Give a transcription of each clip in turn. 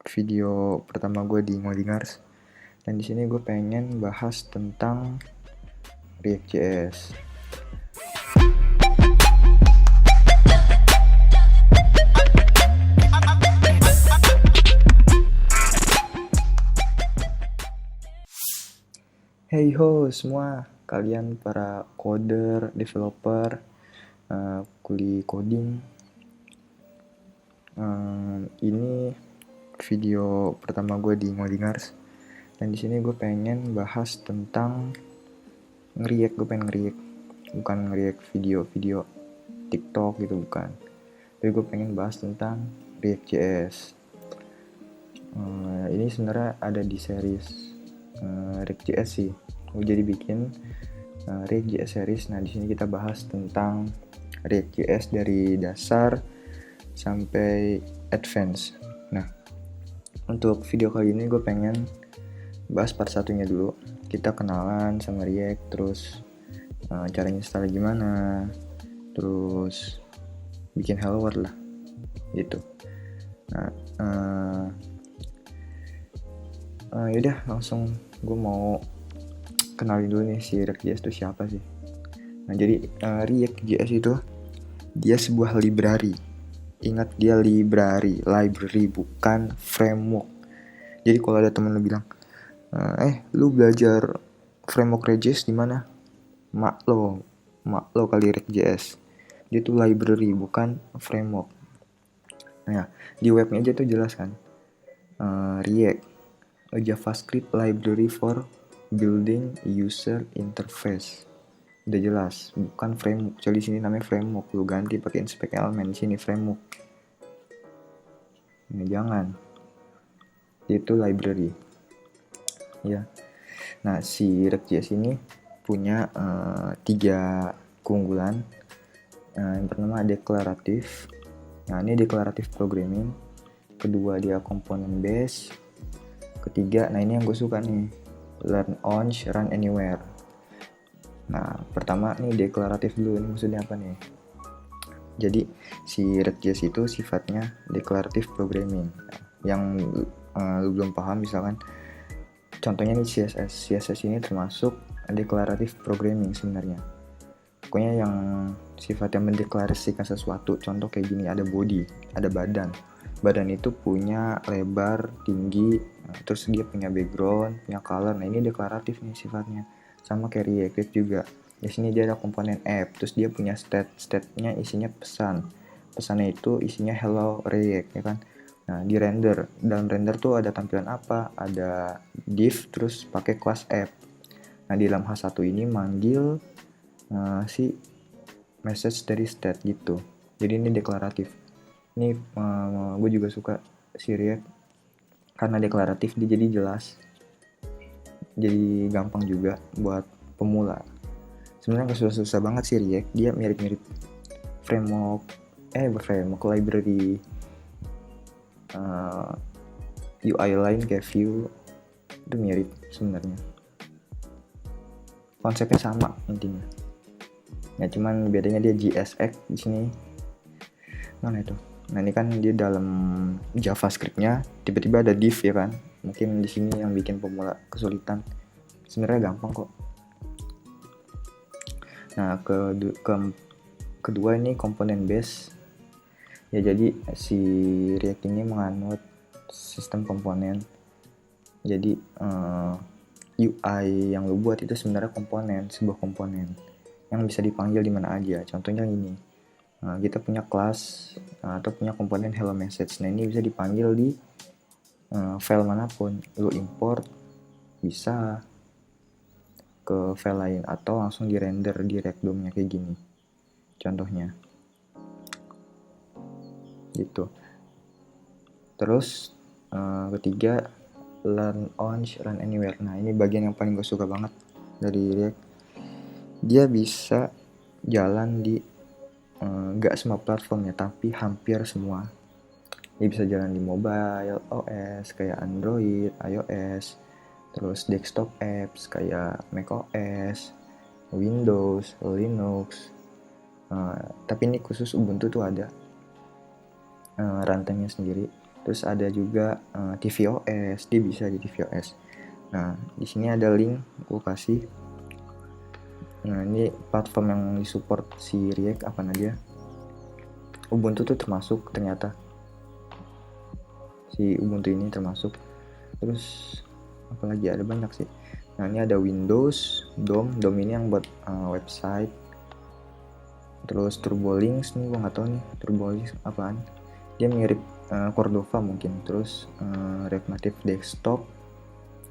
video pertama gue di Ngodingers, dan di sini gue pengen bahas tentang React.js. Hey ho semua, kalian para coder, developer, kuli coding. Ini video pertama gue di Ngodingers, dan di sini gue pengen bahas tentang nge-react. Gue pengen nge-react, bukan nge-react video-video TikTok gitu, bukan. Tapi gue pengen bahas tentang React.js. Ini sebenarnya ada di series React.js sih. Gue jadi bikin React.js series. Nah, di sini kita bahas tentang React.js dari dasar sampai advance. Nah, untuk video kali ini gue pengen bahas part satunya dulu. Kita kenalan sama React, terus cara install gimana, terus bikin hello world lah gitu. Nah, yaudah langsung gue mau kenalin dulu nih si React.js itu siapa sih. Nah, jadi React.js itu dia sebuah library. Ingat, dia library bukan framework. Jadi kalau ada temen lu bilang, lu belajar framework React.js di mana? Mak lo kali React.js. Dia tuh library bukan framework. Nah, di webnya aja tuh jelas kan. React, a JavaScript library for building user interface. Udah jelas, bukan framework. Jadi sini namanya framework, lu ganti pakai inspect element, di sini framework. Nah, jangan. Itu library. Ya. Nah, si React.js ini punya 3 keunggulan. Yang pertama deklaratif. Nah, ini deklaratif programming. Kedua, dia component based. Ketiga, nah ini yang gue suka nih, learn once, run anywhere. Nah, pertama nih deklaratif dulu. Ini maksudnya apa nih? Jadi si React.js itu sifatnya deklaratif programming. Yang lu belum paham, misalkan contohnya nih CSS ini termasuk deklaratif programming sebenarnya. Pokoknya yang sifatnya mendeklarasikan sesuatu. Contoh kayak gini, ada body, ada badan. Badan itu punya lebar, tinggi, terus dia punya background, punya color. Nah, ini deklaratif nih sifatnya. Sama kayak React juga. Di sini dia ada komponen app, terus dia punya state-nya isinya pesan. Pesannya itu isinya hello React, ya kan? Nah, di render, dalam render tuh ada tampilan apa? Ada div, terus pakai kelas app. Nah, di dalam H1 ini manggil si message dari state gitu. Jadi ini deklaratif. Ini gue juga suka si React karena deklaratif, dia jadi jelas, jadi gampang juga buat pemula. Sebenarnya gak susah-susah banget sih React. Dia mirip-mirip framework library UI lain kayak Vue, itu mirip sebenarnya. Konsepnya sama intinya. Ya, cuman bedanya dia JSX di sini. Mana itu? Nah, ini kan dia dalam JavaScript-nya tiba-tiba ada div, ya kan? Mungkin di sini yang bikin pemula kesulitan. Sebenarnya gampang kok. Nah, kedua ini komponen base. Ya, jadi si React ini menganut sistem komponen. Jadi UI yang lu buat itu sebenarnya sebuah komponen yang bisa dipanggil di mana aja. Contohnya ini, kita punya kelas atau punya komponen hello message. Nah, ini bisa dipanggil di file manapun. Lu import bisa ke file lain atau langsung di render di React DOM-nya kayak gini. Contohnya gitu. Terus ketiga, learn once, run anywhere. Nah, ini bagian yang paling gue suka banget dari React. Dia bisa jalan di gak semua platformnya, tapi hampir semua. Dia bisa jalan di mobile OS kayak Android, iOS, terus desktop apps kayak macOS, Windows, Linux. Tapi ini khusus Ubuntu tuh ada runtime-nya sendiri. Terus ada juga tvOS, dia bisa di tvOS. Nah, di sini ada link gue kasih. Nah, ini platform yang disupport si React apa aja. Ubuntu tuh termasuk ternyata. Si Ubuntu ini termasuk. Terus apalagi ada banyak sih. Nah, ini ada Windows, DOM ini yang buat website. Terus Turbolinks nih, gue nggak tahu nih Turbolinks apaan. Dia mirip Cordova mungkin. Terus React Native Desktop.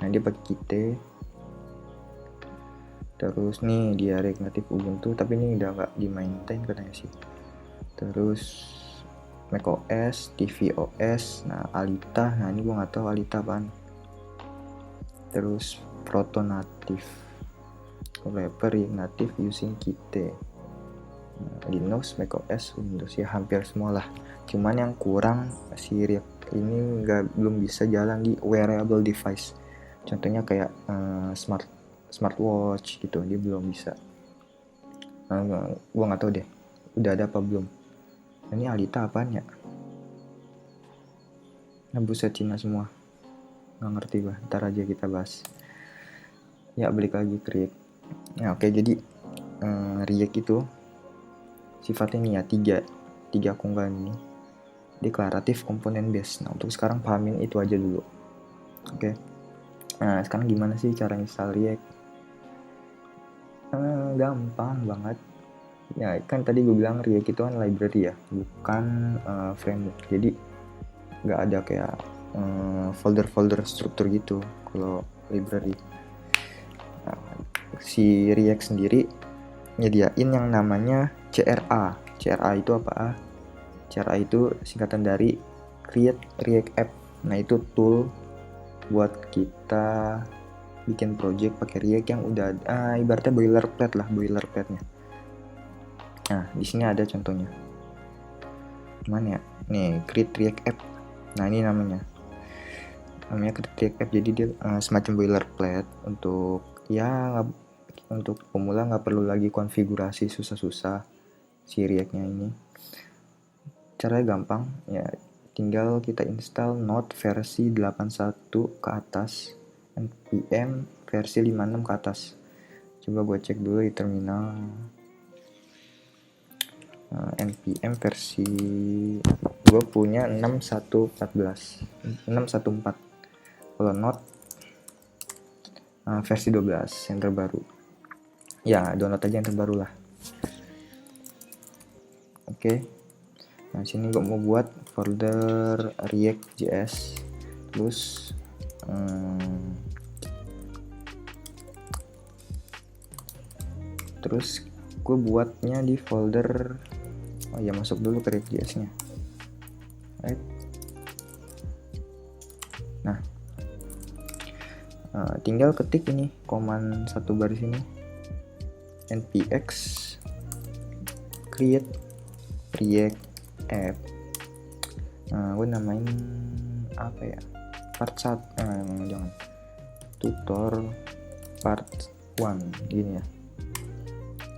Nah, dia pakai Qt. Terus nih dia React Native Ubuntu, tapi ini udah nggak di maintain katanya sih. Terus macOS, tvOS, nah Alita, nah ini gue nggak tahu Alita apaan. Terus Proto Native, wrapper React Native using Qt. Nah, Linux, macOS, Windows ya hampir semua lah. Cuman yang kurang si React ini belum bisa jalan di wearable device. Contohnya kayak smartwatch gitu, dia belum bisa. Gue nggak tahu deh, udah ada apa belum. Ini Alita apaan ya? Nah, buset Cina semua, nggak ngerti gue. Ntar aja kita bahas. Ya balik lagi ke React. Nah oke, jadi React itu sifatnya nih ya tiga keunggulan ini. Deklaratif, komponen base. Nah untuk sekarang pahamin itu aja dulu. Oke. Nah sekarang gimana sih cara install React? Gampang banget. Ya kan tadi gue bilang React itu kan library ya, bukan framework. Jadi nggak ada kayak folder-folder struktur gitu kalau library. Nah, si React sendiri nyediain yang namanya CRA. CRA itu apa? CRA itu singkatan dari Create React App. Nah itu tool buat kita bikin project pakai React yang udah ibaratnya boilerplate-nya. Nah di sini ada contohnya. Mana ya? Nih Create React App. Nah ini namanya Create React App. Jadi dia semacam boilerplate untuk untuk pemula nggak perlu lagi konfigurasi susah-susah si React-nya ini. Caranya gampang ya, tinggal kita install Node versi 81 ke atas, npm versi 56 ke atas. Coba gue cek dulu di terminal. npm versi gue punya 6114. Kalau Node versi 12 yang terbaru. Ya download aja yang terbaru lah. Oke. Nah sini gue mau buat folder React.js. Terus gue buatnya di folder, masuk dulu ke React.js nya. Right. Nah tinggal ketik ini command satu baris ini, npx create React App. Gue namain apa ya, part 1, jangan tutor part 1 gini ya.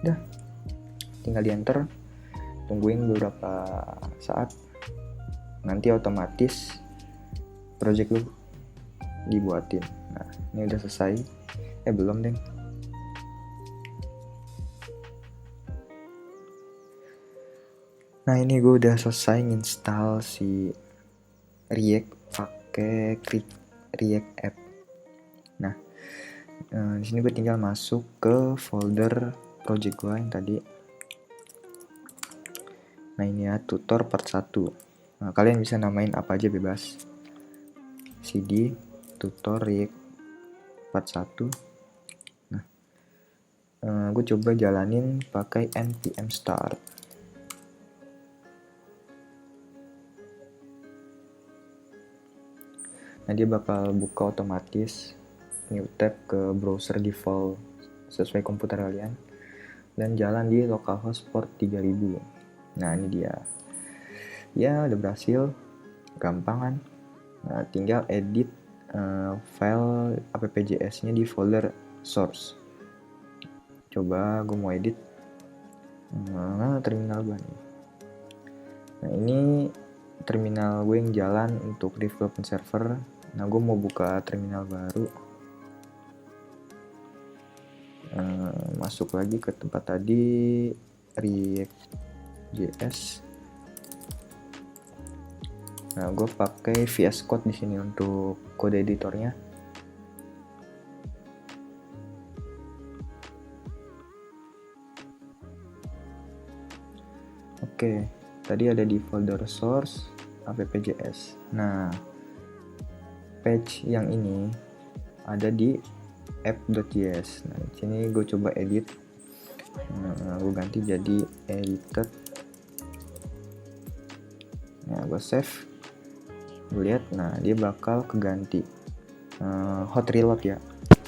Udah, tinggal di enter, tungguin beberapa saat, nanti otomatis project lu dibuatin. Nah ini udah selesai, belum deh. Nah ini gue udah selesai install si React pakai React App. Nah di sini gue tinggal masuk ke folder project gue yang tadi. Nah ini ya, tutor part 1. Nah kalian bisa namain apa aja bebas. cd tutor React part 1. Nah gue coba jalanin pakai npm start. Nah dia bakal buka otomatis new tab ke browser default sesuai komputer kalian dan jalan di localhost port 3000. Nah ini dia, ya udah berhasil, gampang kan. Nah tinggal edit file appjs nya di folder source. Coba gue mau edit terminal gue nih. Nah ini terminal gue yang jalan untuk development server. Nah, gue mau buka terminal baru. Masuk lagi ke tempat tadi, React.js. Nah, gue pakai VS Code di sini untuk kode editornya. Oke, tadi ada di folder source app.js. Nah, page yang ini ada di app.js. Nah, di sini gue coba edit. Nah, gue ganti jadi edited. Nah, gue save. Gue lihat, nah dia bakal keganti hot reload ya.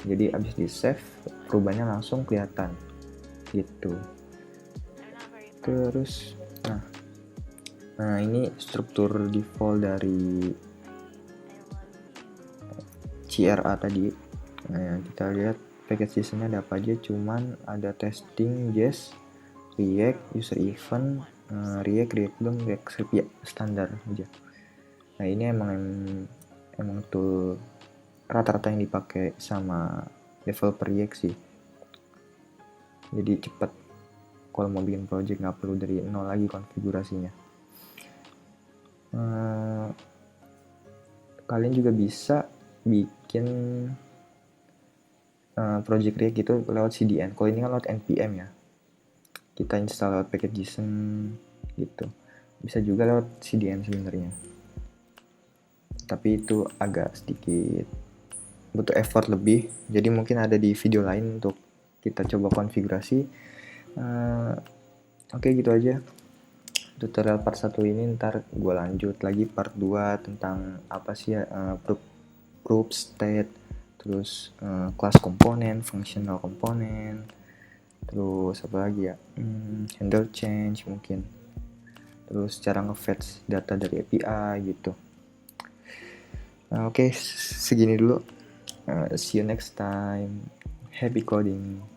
Jadi abis di save, perubahannya langsung kelihatan gitu. Terus, nah ini struktur default dari CRA tadi. Nah, kita lihat package JSON-nya ada apa aja, cuman ada testing, JS, React, user event, React DOM, React script ya, standar aja. Nah, ini emang tool rata-rata yang dipakai sama developer React sih. Jadi cepat kalau mau bikin project, nggak perlu dari nol lagi konfigurasinya. Kalian juga bisa bikin project React itu lewat CDN. Kalau ini kan lewat npm ya, kita install lewat package JSON gitu. Bisa juga lewat CDN sebenarnya, tapi itu agak sedikit butuh effort lebih. Jadi mungkin ada di video lain untuk kita coba konfigurasi. Oke, gitu aja tutorial part 1 ini. Ntar gue lanjut lagi part 2 tentang apa sih ya, proof state, terus class komponen, functional komponen, terus apa lagi ya, handle change mungkin, terus cara nge-fetch data dari API gitu. Oke, segini dulu. See you next time. Happy coding.